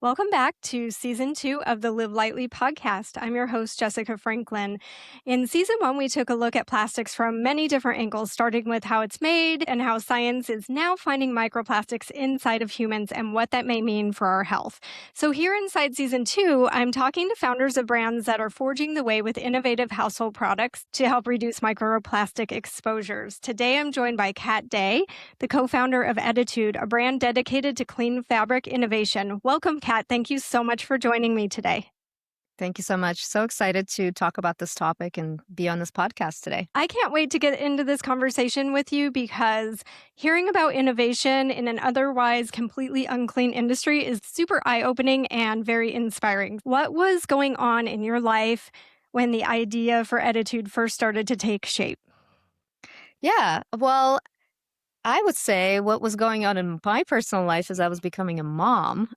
Welcome back to season 2 of the Live Lightly podcast. I'm your host, Jessica Franklin. In season 1, we took a look at plastics from many different angles, starting with how it's made and how science is now finding microplastics inside of humans and what that may mean for our health. So, here inside season 2, I'm talking to founders of brands that are forging the way with innovative household products to help reduce microplastic exposures. Today, I'm joined by Kat Day, the co-founder of Ettitude, a brand dedicated to clean fabric innovation. Welcome, Kat. Thank you so much for joining me today. Thank you so much. So excited to talk about this topic and be on this podcast today. I can't wait to get into this conversation with you because hearing about innovation in an otherwise completely unclean industry is super eye-opening and very inspiring. What was going on in your life when the idea for Ettitude first started to take shape? Yeah, well, I would say what was going on in my personal life is I was becoming a mom.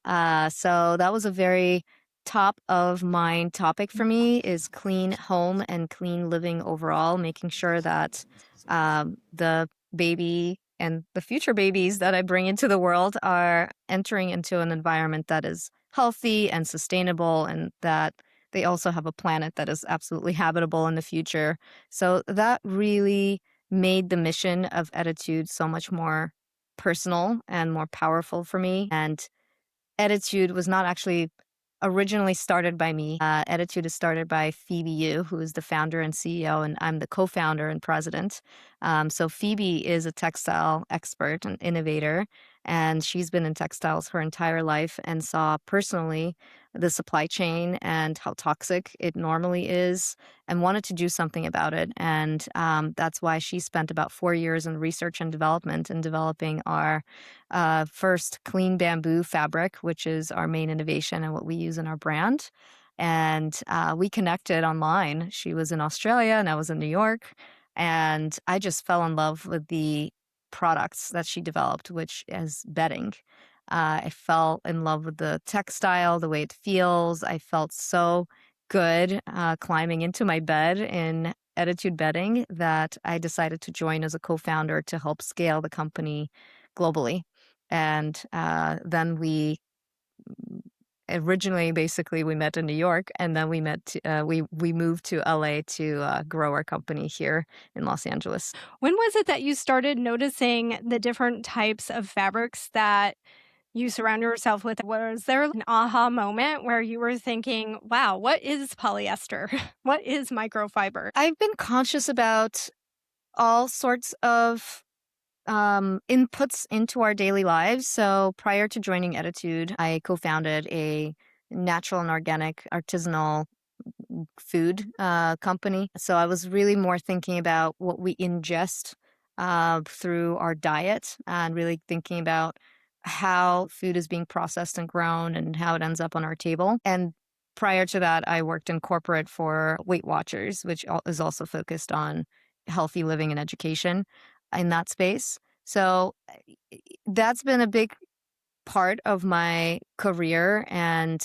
So that was a very top of mind topic for me is clean home and clean living overall, making sure that the baby and the future babies that I bring into the world are entering into an environment that is healthy and sustainable and that they also have a planet that is absolutely habitable in the future. So that really made the mission of Ettitude so much more personal and more powerful for me. And Ettitude was not actually originally started by me. Ettitude is started by Phoebe Yu, who is the founder and CEO, and I'm the co-founder and president. So Phoebe is a textile expert and innovator, and she's been in textiles her entire life and saw personally the supply chain and how toxic it normally is and wanted to do something about it. And that's why she spent about 4 years in research and development in developing our first CleanBamboo fabric, which is our main innovation and what we use in our brand. And we connected online. She was in Australia and I was in New York. And I just fell in love with the products that she developed, which is bedding. I fell in love with the textile, the way it feels. I felt so good climbing into my bed in Ettitude Bedding that I decided to join as a co-founder to help scale the company globally. And then we originally, basically, we met in New York, and then we moved to LA to grow our company here in Los Angeles. When was it that you started noticing the different types of fabrics that you surround yourself with? Was there an aha moment where you were thinking, wow, what is polyester? What is microfiber? I've been conscious about all sorts of inputs into our daily lives. So prior to joining Ettitude, I co-founded a natural and organic artisanal food company. So I was really more thinking about what we ingest through our diet and really thinking about how food is being processed and grown and how it ends up on our table. And prior to that, I worked in corporate for Weight Watchers, which is also focused on healthy living and education in that space. So that's been a big part of my career and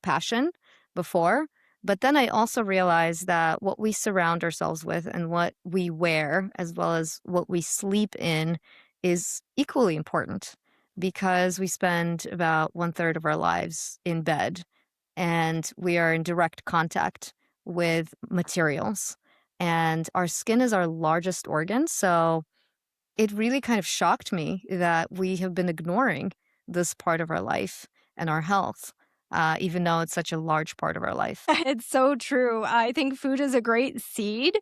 passion before. But then I also realized that what we surround ourselves with and what we wear, as well as what we sleep in, is equally important because we spend about 1/3 of our lives in bed and we are in direct contact with materials. And our skin is our largest organ. So it really kind of shocked me that we have been ignoring this part of our life and our health, even though it's such a large part of our life. It's so true. I think food is a great seed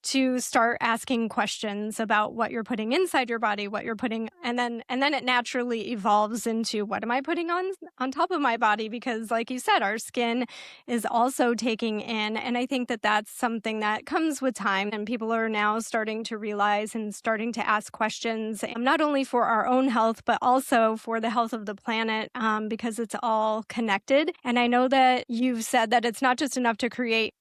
to start asking questions about what you're putting inside your body, what you're putting, and then it naturally evolves into what am I putting on top of my body? Because like you said, our skin is also taking in, and I think that that's something that comes with time, and people are now starting to realize and starting to ask questions, not only for our own health, but also for the health of the planet, because it's all connected. And I know that you've said that it's not just enough to create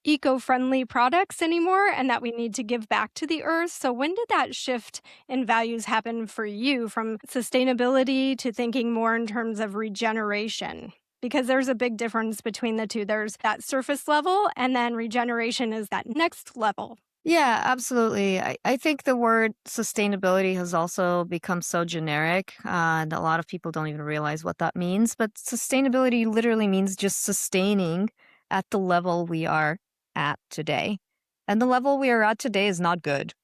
eco-friendly products anymore and that we need to give back to the earth. So when did that shift in values happen for you from sustainability to thinking more in terms of regeneration? Because there's a big difference between the two. There's that surface level and then regeneration is that next level. Yeah, absolutely. I think the word sustainability has also become so generic, and a lot of people don't even realize what that means. But sustainability literally means just sustaining at the level we are at today. And the level we are at today is not good.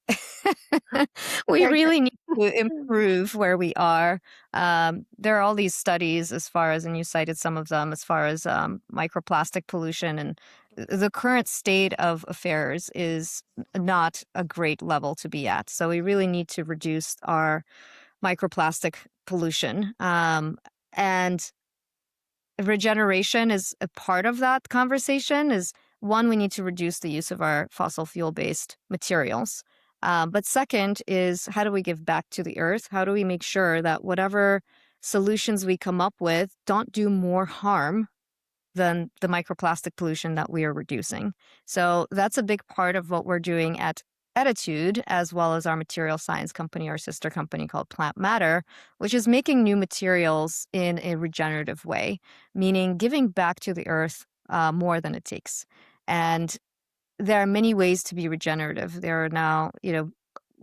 We Very really need to good. improve where we are. There are all these studies as far as, and you cited some of them, as far as microplastic pollution. And the current state of affairs is not a great level to be at. So we really need to reduce our microplastic pollution. And regeneration is a part of that conversation. Is one, we need to reduce the use of our fossil fuel based materials. But second is, how do we give back to the earth? How do we make sure that whatever solutions we come up with don't do more harm than the microplastic pollution that we are reducing? So that's a big part of what we're doing at Ettitude, as well as our material science company, our sister company called Plant Matter, which is making new materials in a regenerative way, meaning giving back to the earth more than it takes. And there are many ways to be regenerative. There are now,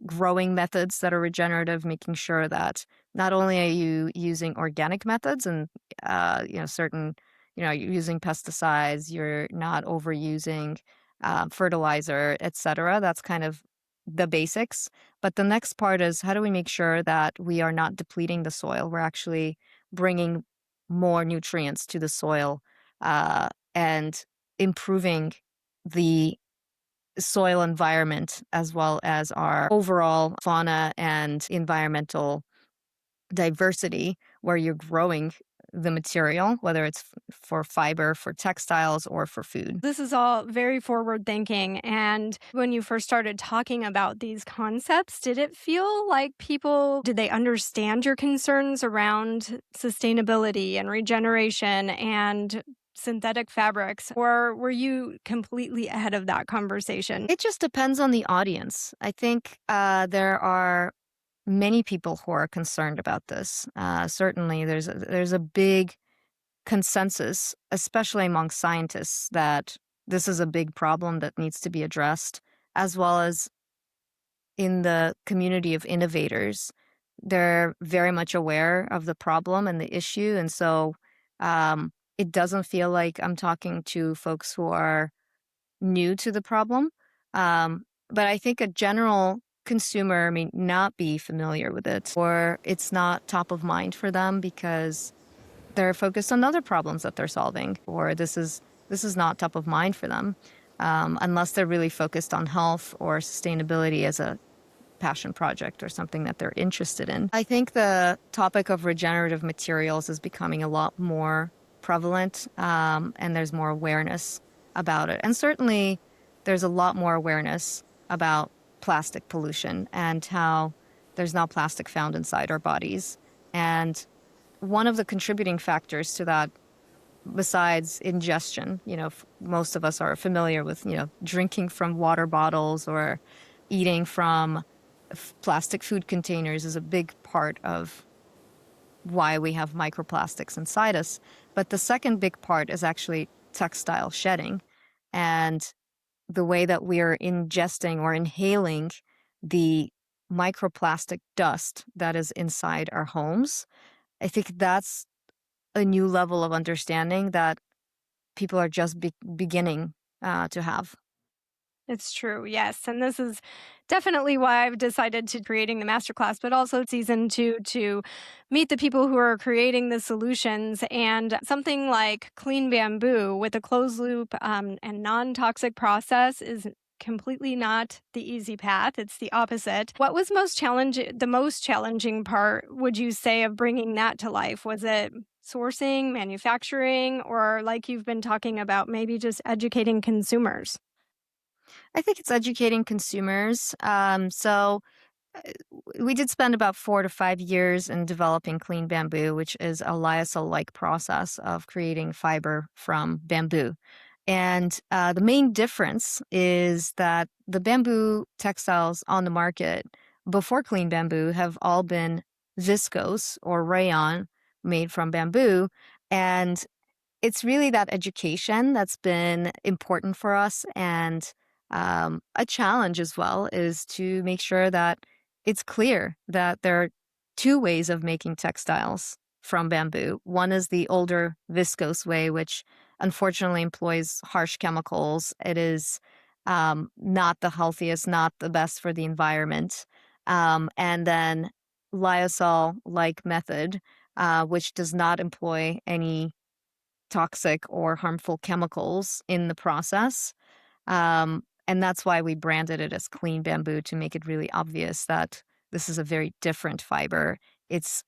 growing methods that are regenerative, making sure that not only are you using organic methods and certain, you're using pesticides, you're not overusing fertilizer, etc. That's kind of the basics. But the next part is, how do we make sure that we are not depleting the soil? We're actually bringing more nutrients to the soil and improving the soil environment, as well as our overall fauna and environmental diversity, where you're growing the material, whether it's for fiber, for textiles, or for food. This is all very forward thinking. And when you first started talking about these concepts, did it feel like did they understand your concerns around sustainability and regeneration and synthetic fabrics? Or were you completely ahead of that conversation? It just depends on the audience. I think there are many people who are concerned about this. Certainly, there's a big consensus, especially among scientists, that this is a big problem that needs to be addressed, as well as in the community of innovators. They're very much aware of the problem and the issue. And so it doesn't feel like I'm talking to folks who are new to the problem. But I think a general consumer may not be familiar with it, or it's not top of mind for them because they're focused on other problems that they're solving, or this is not top of mind for them, unless they're really focused on health or sustainability as a passion project or something that they're interested in. I think the topic of regenerative materials is becoming a lot more prevalent, and there's more awareness about it. And certainly, there's a lot more awareness about plastic pollution and how there's now plastic found inside our bodies. And one of the contributing factors to that, besides ingestion, most of us are familiar with, drinking from water bottles or eating from plastic food containers, is a big part of why we have microplastics inside us. But the second big part is actually textile shedding and the way that we are ingesting or inhaling the microplastic dust that is inside our homes. I think that's a new level of understanding that people are just beginning to have. It's true, yes. And this is definitely why I've decided to creating the masterclass, but also season two to meet the people who are creating the solutions. And something like Clean Bamboo with a closed loop and non toxic process is completely not the easy path. It's the opposite. What was the most challenging part, would you say, of bringing that to life? Was it sourcing, manufacturing, or like you've been talking about, maybe just educating consumers? I think it's educating consumers. Uh, we did spend about 4 to 5 years in developing CleanBamboo, which is a lyocell-like process of creating fiber from bamboo. And the main difference is that the bamboo textiles on the market before CleanBamboo have all been viscose or rayon made from bamboo. And it's really that education that's been important for us. And A challenge as well is to make sure that it's clear that there are two ways of making textiles from bamboo. One is the older viscose way, which unfortunately employs harsh chemicals. It is not the healthiest, not the best for the environment. And then lyosol like method, which does not employ any toxic or harmful chemicals in the process. And that's why we branded it as clean bamboo to make it really obvious that this is a very different fiber. It's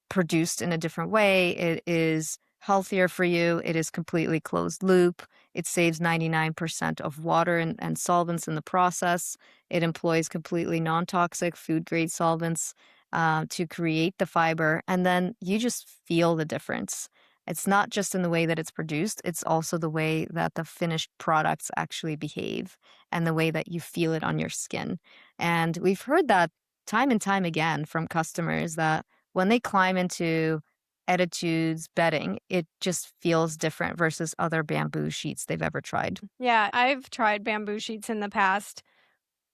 produced in a different way. It is healthier for you. It is completely closed loop. It saves 99% of water and solvents in the process. It employs completely non toxic food grade solvents to create the fiber. And then you just feel the difference. It's not just in the way that it's produced, it's also the way that the finished products actually behave and the way that you feel it on your skin. And we've heard that time and time again from customers that when they climb into Ettitude's bedding, it just feels different versus other bamboo sheets they've ever tried. Yeah, I've tried bamboo sheets in the past,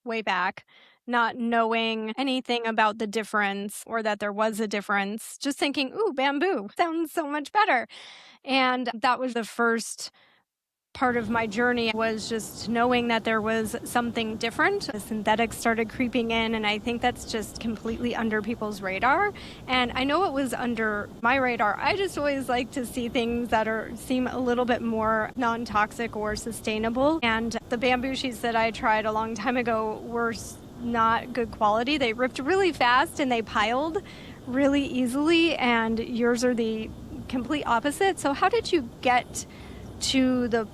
way back, not knowing anything about the difference or that there was a difference, just thinking, ooh, bamboo sounds so much better. And that was the first part of my journey, was just knowing that there was something different. The synthetics started creeping in, and I think that's just completely under people's radar. And I know it was under my radar. I just always like to see things that seem a little bit more non-toxic or sustainable. And the bamboo sheets that I tried a long time ago were not good quality. They ripped really fast and they piled really easily, and yours are the complete opposite. So how did you get to the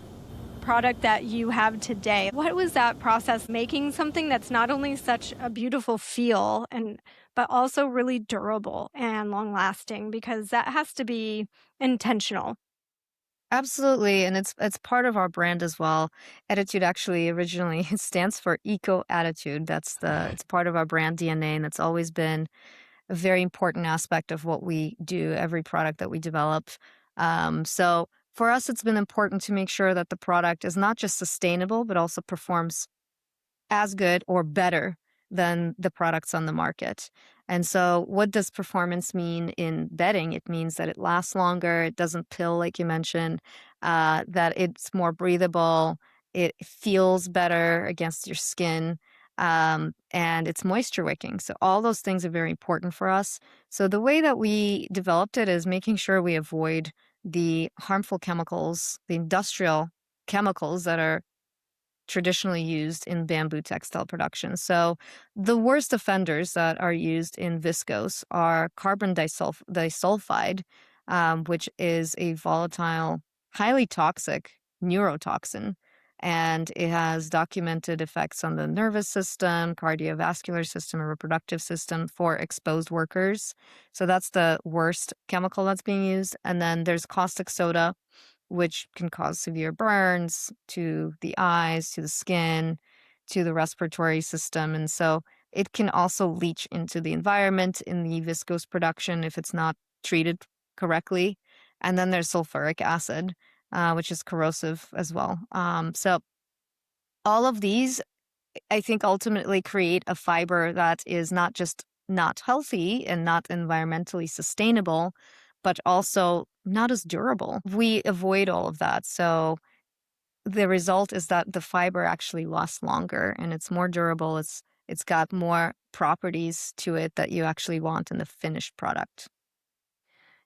product that you have today? What was that process, making something that's not only such a beautiful feel and but also really durable and long lasting, because that has to be intentional. Absolutely, and it's part of our brand as well. Attitude actually originally it stands for eco attitude. It's part of our brand DNA, and it's always been a very important aspect of what we do, every product that we develop. So for us, it's been important to make sure that the product is not just sustainable, but also performs as good or better than the products on the market. And so, what does performance mean in bedding? It means that it lasts longer, it doesn't pill, like you mentioned, that it's more breathable, it feels better against your skin, and it's moisture wicking. So, all those things are very important for us. So, the way that we developed it is making sure we avoid the harmful chemicals, the industrial chemicals that are traditionally used in bamboo textile production. So the worst offenders that are used in viscose are carbon disulfide, which is a volatile, highly toxic neurotoxin. And it has documented effects on the nervous system, cardiovascular system, and reproductive system for exposed workers. So that's the worst chemical that's being used. And then there's caustic soda, which can cause severe burns to the eyes, to the skin, to the respiratory system. And so it can also leach into the environment in the viscose production if it's not treated correctly. And then there's sulfuric acid, which is corrosive as well. So all of these, I think, ultimately create a fiber that is not just not healthy and not environmentally sustainable, but also not as durable. We avoid all of that. So the result is that the fiber actually lasts longer and it's more durable. It's got more properties to it that you actually want in the finished product.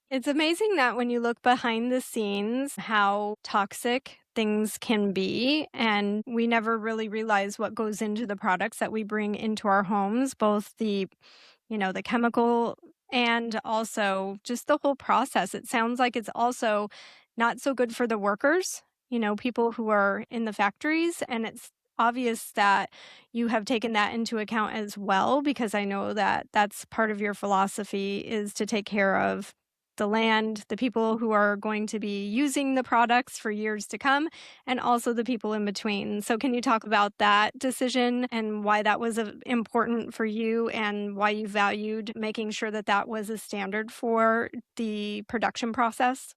It's amazing that when you look behind the scenes, how toxic things can be. And we never really realize what goes into the products that we bring into our homes, both the chemical and also just the whole process. It sounds like it's also not so good for the workers, people who are in the factories. And it's obvious that you have taken that into account as well, because I know that that's part of your philosophy, is to take care of the land, the people who are going to be using the products for years to come, and also the people in between. So, can you talk about that decision and why that was important for you, and why you valued making sure that that was a standard for the production process?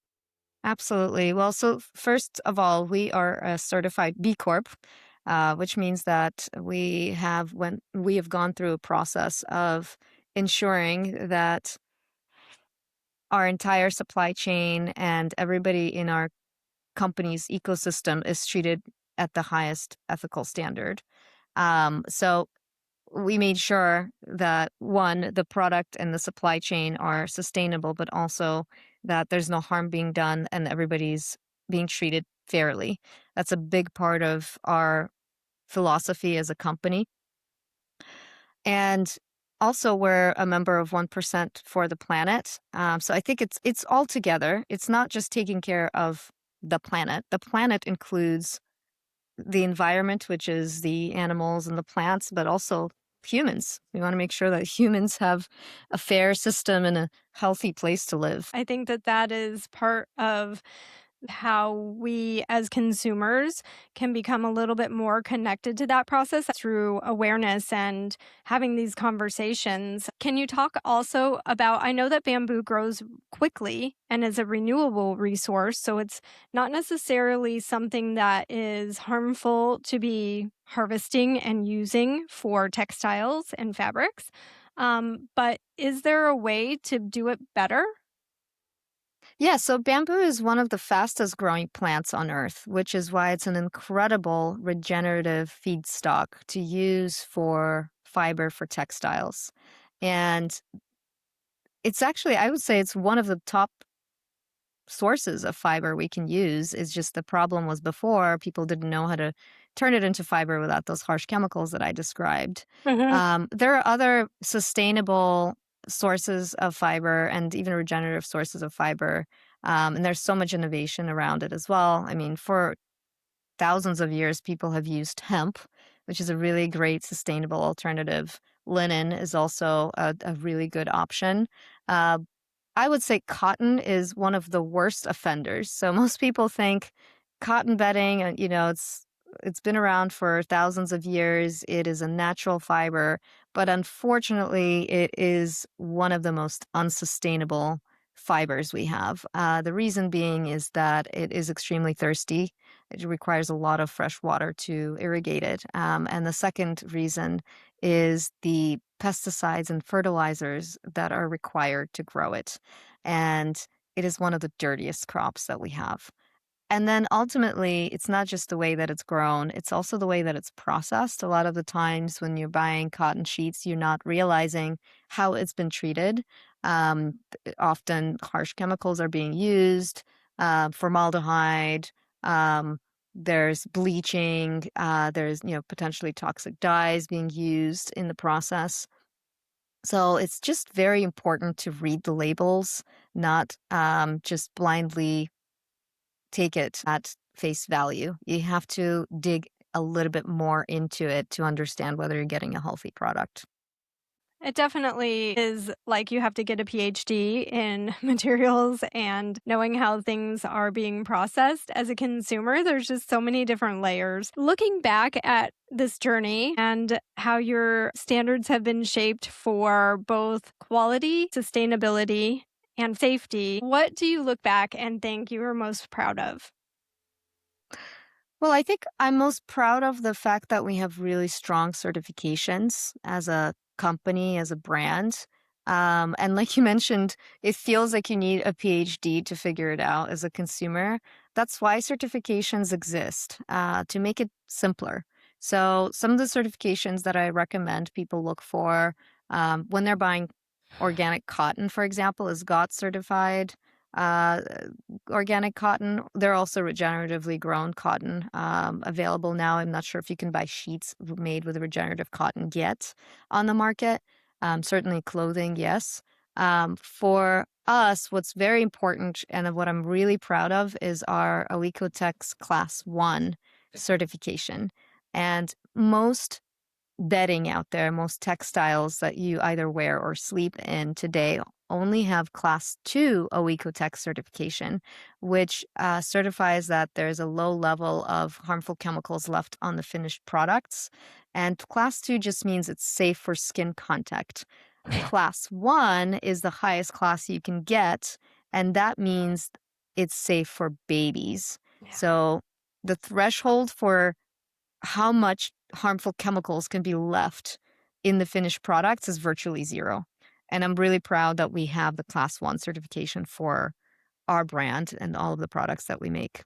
Absolutely. Well, so first of all, we are a certified B Corp. which means that we have gone through a process of ensuring that our entire supply chain and everybody in our company's ecosystem is treated at the highest ethical standard. So we made sure that one, the product and the supply chain are sustainable, but also that there's no harm being done and everybody's being treated fairly. That's a big part of our philosophy as a company. And also, we're a member of 1% for the planet. So I think it's all together. It's not just taking care of the planet. The planet includes the environment, which is the animals and the plants, but also humans. We want to make sure that humans have a fair system and a healthy place to live. I think that that is part of how we as consumers can become a little bit more connected to that process through awareness and having these conversations. Can you talk also about? I know that bamboo grows quickly and is a renewable resource, so it's not necessarily something that is harmful to be harvesting and using for textiles and fabrics. But is there a way to do it better? Yeah, so bamboo is one of the fastest growing plants on Earth, which is why it's an incredible regenerative feedstock to use for fiber for textiles. And it's actually, I would say it's one of the top sources of fiber we can use. Is just the problem was before people didn't know how to turn it into fiber without those harsh chemicals that I described. Hmm. There are other sustainable sources of fiber and even regenerative sources of fiber. And there's so much innovation around it as well. I mean, for thousands of years, people have used hemp, which is a really great sustainable alternative. Linen is also a really good option. Uh, I would say cotton is one of the worst offenders. So most people think cotton bedding, it's been around for thousands of years. It is a natural fiber, but unfortunately, it is one of the most unsustainable fibers we have. The reason being is that it is extremely thirsty. It requires a lot of fresh water to irrigate it. And the second reason is the pesticides and fertilizers that are required to grow it. And it is one of the dirtiest crops that we have. And then ultimately, it's not just the way that it's grown, it's also the way that it's processed. A lot of the times when you're buying cotton sheets, you're not realizing how it's been treated. Often harsh chemicals are being used, formaldehyde, um, there's bleaching, there's, potentially toxic dyes being used in the process. So it's just very important to read the labels, not just blindly take it at face value. You have to dig a little bit more into it to understand whether you're getting a healthy product. It definitely is like you have to get a PhD in materials and knowing how things are being processed as a consumer. There's just so many different layers. Looking back at this journey and how your standards have been shaped for both quality, sustainability, and safety, what do you look back and think you are most proud of? Well, I think I'm most proud of the fact that we have really strong certifications as a company, as a brand. And like you mentioned, it feels like you need a PhD to figure it out as a consumer. That's why certifications exist, to make it simpler. So, some of the certifications that I recommend people look for when they're buying organic cotton, for example, is GOTS certified. Uh, Organic cotton. They're also regeneratively grown cotton available now. I'm not sure if you can buy sheets made with regenerative cotton yet on the market. Certainly clothing, yes. For us, what's very important and what I'm really proud of is our Oecotex Class 1 certification. And most bedding out there, most textiles that you either wear or sleep in today only have Class 2 OECOTEX certification, which certifies that there's a low level of harmful chemicals left on the finished products. And Class 2 just means it's safe for skin contact. Class 1 is the highest class you can get, and that means it's safe for babies. Yeah. So the threshold for how much harmful chemicals can be left in the finished products is virtually zero. And I'm really proud that we have the Class 1 certification for our brand and all of the products that we make.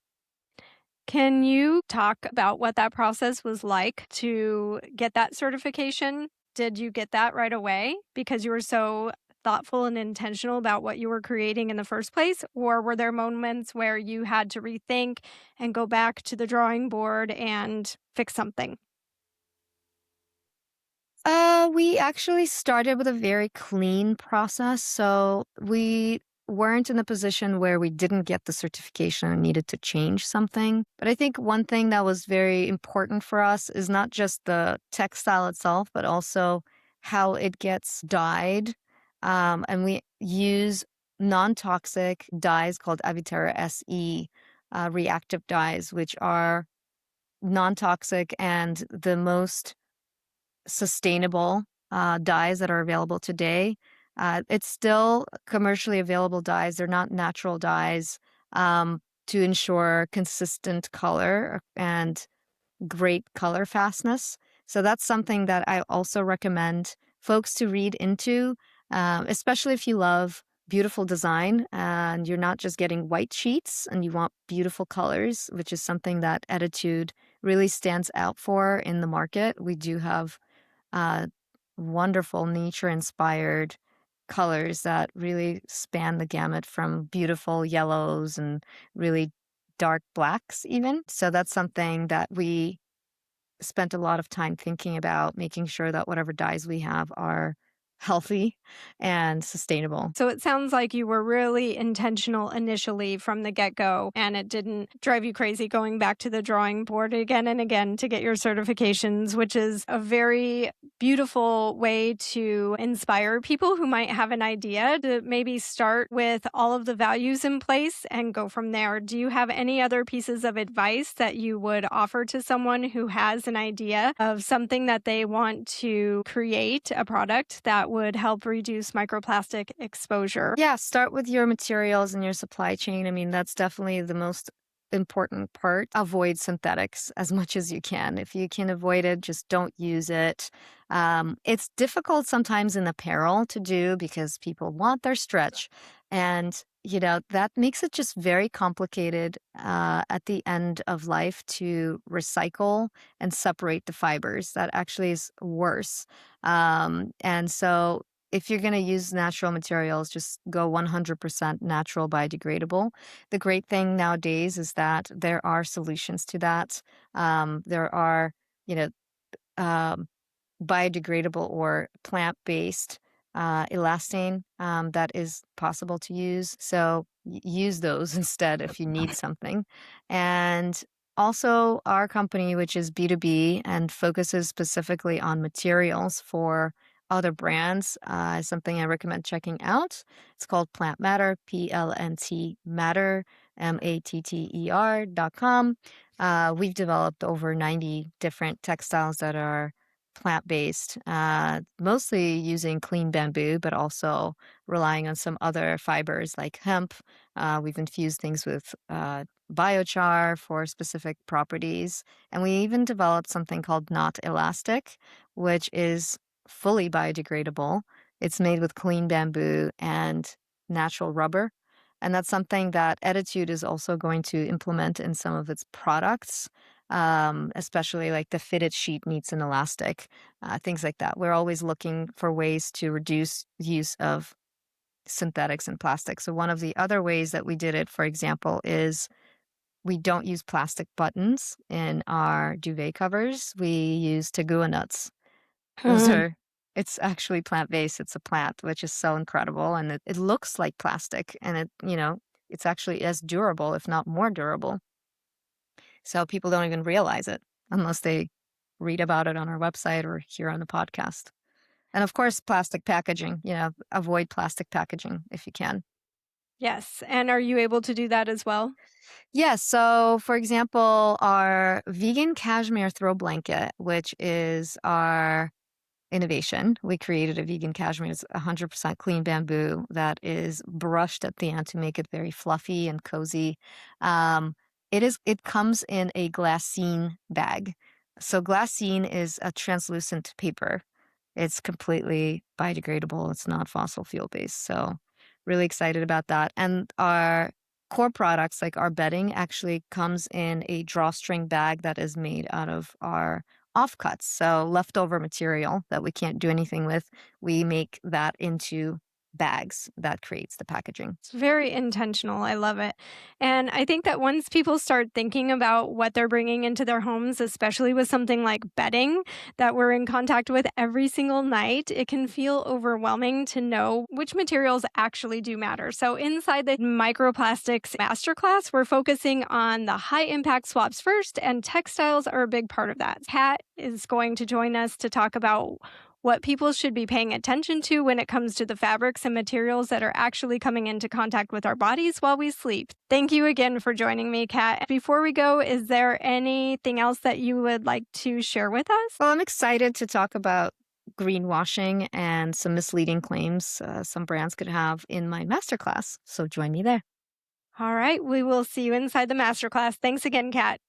Can you talk about what that process was like to get that certification? Did you get that right away because you were so thoughtful and intentional about what you were creating in the first place? Or were there moments where you had to rethink and go back to the drawing board and fix something? We actually started with a very clean process. So we weren't in a position where we didn't get the certification and needed to change something. But I think one thing that was very important for us is not just the textile itself, but also how it gets dyed. And we use non toxic dyes called Aviterra SE reactive dyes, which are non toxic and the most sustainable dyes that are available today. It's still commercially available dyes. They're not natural dyes to ensure consistent color and great color fastness. So that's something that I also recommend folks to read into, especially if you love beautiful design and you're not just getting white sheets and you want beautiful colors, which is something that Ettitude really stands out for in the market. We do have uh, wonderful nature inspired colors that really span the gamut from beautiful yellows and really dark blacks, even. So that's something that we spent a lot of time thinking about, making sure that whatever dyes we have are healthy and sustainable. So it sounds like you were really intentional initially from the get go, and it didn't drive you crazy going back to the drawing board again and again to get your certifications, which is a very beautiful way to inspire people who might have an idea to maybe start with all of the values in place and go from there. Do you have any other pieces of advice that you would offer to someone who has an idea of something that they want to create, a product that would help reduce microplastic exposure? Yeah, start with your materials and your supply chain. I mean, that's definitely the most important part. Avoid synthetics as much as you can. If you can avoid it, just don't use it. It's difficult sometimes in apparel to do because people want their stretch. And, that makes it just very complicated at the end of life to recycle and separate the fibers. That actually is worse. And so if you're going to use natural materials, just go 100% natural biodegradable. The great thing nowadays is that there are solutions to that. There are, you know, um, biodegradable or plant-based elastane that is possible to use. So use those instead if you need something. And also our company, which is B2B and focuses specifically on materials for other brands, is something I recommend checking out. It's called Plant Matter, PLNT Matter, MATTER.com. We've developed over 90 different textiles that are plant-based, mostly using CleanBamboo, but also relying on some other fibers like hemp. We've infused things with biochar for specific properties. And we even developed something called Not Elastic, which is fully biodegradable. It's made with clean bamboo and natural rubber. And that's something that Ettitude is also going to implement in some of its products, especially like the fitted sheet needs an elastic, things like that. We're always looking for ways to reduce use of synthetics and plastic. So one of the other ways that we did it, for example, is we don't use plastic buttons in our duvet covers. We use tagua nuts. Those are it's actually plant-based. It's a plant, which is so incredible, and it looks like plastic, and it's actually as durable, if not more durable. So people don't even realize it unless they read about it on our website or hear on the podcast. And of course, plastic packaging, avoid plastic packaging if you can. Yes. And are you able to do that as well? Yes. So, for example, our vegan cashmere throw blanket, which is our innovation. We created a vegan cashmere. It's 100% clean bamboo that is brushed at the end to make it very fluffy and cozy. It comes in a glassine bag. So glassine is a translucent paper. It's completely biodegradable. It's not fossil fuel based. So really excited about that. And our core products, like our bedding, actually comes in a drawstring bag that is made out of our offcuts. So leftover material that we can't do anything with, we make that into bags that creates the packaging. It's very intentional. I love it. And I think that once people start thinking about what they're bringing into their homes, especially with something like bedding that we're in contact with every single night, it can feel overwhelming to know which materials actually do matter. So, inside the microplastics masterclass, we're focusing on the high impact swaps first, and textiles are a big part of that. Kat is going to join us to talk about what people should be paying attention to when it comes to the fabrics and materials that are actually coming into contact with our bodies while we sleep. Thank you again for joining me, Kat. Before we go, is there anything else that you would like to share with us? Well, I'm excited to talk about greenwashing and some misleading claims some brands could have in my masterclass. So join me there. All right, we will see you inside the masterclass. Thanks again, Kat.